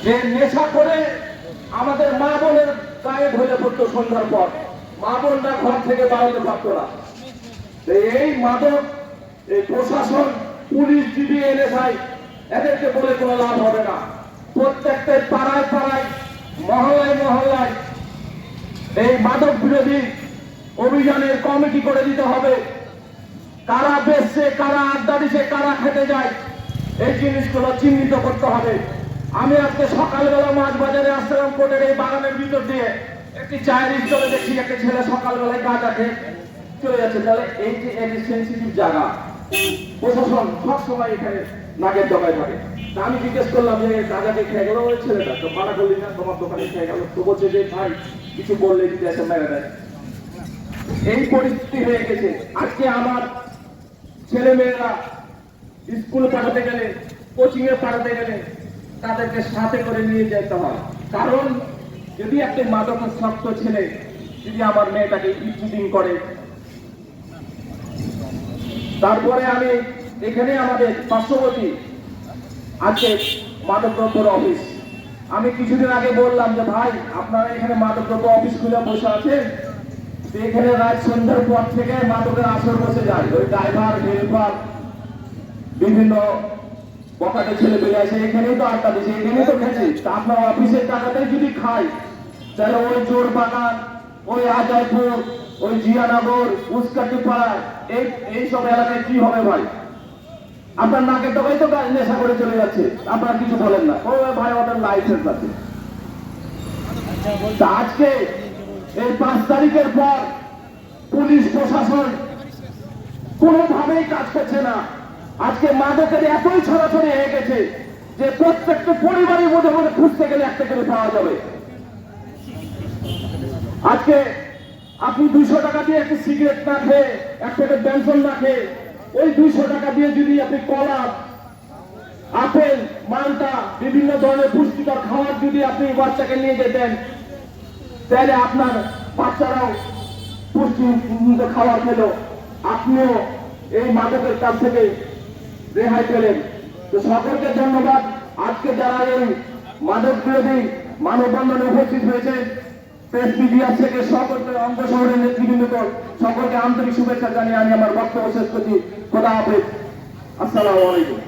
যে নেশা করে আমাদের মা বোনের গায়ে ঢলে পড়তো সন্ধ্যার পর, মা বোনরা ঘর থেকে বাড়াতে পারতো না। এই মাদক, এই প্রশাসন, পুলিশ, ডিবি, এনএসআই এদেরকে বলে কোনো লাভ হবে না। প্রত্যেকটা পাড়ায় পাড়ায়, মহল্লায় মহল্লায় এই মাদক বিরোধী অভিযানের কমিটি করে দিতে হবে। কারা বেচছে, কারা আড্ডা দিচ্ছে, কারা খেতে যায়, এই জিনিসগুলো চিহ্নিত করতে হবে। আমি আজকে সকালবেলা মাছ বাজারে আসছিলাম, কোটের এই বাগানের ভিতর দিয়ে একটি চায়ের স্টলে দেখছি একটা ছেলে সকালবেলায় গাঁজা খেয়ে চলে যাচ্ছে। তাহলে এই যে একটি সেন্সিটিভ জায়গা, প্রশাসন সবসময় এখানে নাগের জমায় থাকে। আমি জিজ্ঞেস করলাম যে গাঁজাকে খেয়ে গেল ওই ছেলেটা, তো মানা করলি না, তোমার দোকানে খেয়ে গেল, তো বলছে যে ভাই কিছু বললে যদি এসে মেরে দেয়। এই পরিস্থিতি হয়ে গেছে। আজকে আমার ছেলে মেয়েরা স্কুল পাঠাতে গেলে, কোচিং এ পাঠাতে গেলে তাদেরকে সাথে করে নিয়ে যেতে হয়। কারণ যদি একটা মাদকাসক্ত ছেলে যদি আমার মেয়েটাকে ইফটিজিং করে, তারপরে আমি এখানে আমাদের পার্শ্ববর্তী আছে মাদকদ্রব্যের অফিস। আমি কিছুদিন আগে বললাম যে ভাই আপনারা এখানে মাদকদ্রব্য অফিস খুলে বসে আছেন, এখানে রাত সন্ধ্যার পর থেকে মাদকের আসর বসে যায়। ওই ড্রাইভার, হেল্পার, বিভিন্ন বকাটে ছেলে পেলে আসে, এখানেই তো আড্ডা দিচ্ছে, এখানেই তো খেয়েছে। আপনার অফিসের টাকাতেই যদি খায়, তাহলে ওই জোর বাগান, ওই আজাইপুর, ওই জিয়ানগর, উস্কাটি পাড়া, এইসব এলাকায় কি হবে ভাই? আপনার নাকের টাকাই তো নেশা করে চলে যাচ্ছে, আপনারা কিছু বলেন না। ও ভাই ওদের লাইসেন্স আছে। আজকে এই 5 তারিখের পর পুলিশ প্রশাসন কোনোভাবেই কাজ করছে না। আজকে মাদকের এতই ছড়াছড়ি হয়ে গেছে যে প্রত্যেকটা পরিবারের মধ্যে মধ্যে খুঁজতে গেলে একটা করে পাওয়া যাবে। আজকে আপনি 200 টাকা দিয়ে একটি সিগারেট না খেয়ে, এক প্যাকেট বেনসন না খেয়ে, ওই 200 টাকা দিয়ে যদি আপনি কলা, আপেল, মালটা, বিভিন্ন ধরনের পুষ্টিকর খাবার যদি আপনি বাচ্চাকে নিয়ে যেতেন, তাহলে আপনার বাচ্চারাও পুষ্টি খাবার খেল, আপনিও এই মাদকের কাছ থেকে রেহাই পেলেন। তো সকলকে ধন্যবাদ। আজকে যারা এই মাদক বিরোধী মানববন্ধনে উপস্থিত হয়েছে, প্রেস মিডিয়া থেকে সকলকে, অঙ্গ শহরের নেতৃবৃন্দ, সকলকে আন্তরিক শুভেচ্ছা জানিয়ে আমি আমার বক্তব্য শেষ করছি। খোদা হাফেজ, আসসালামু আলাইকুম।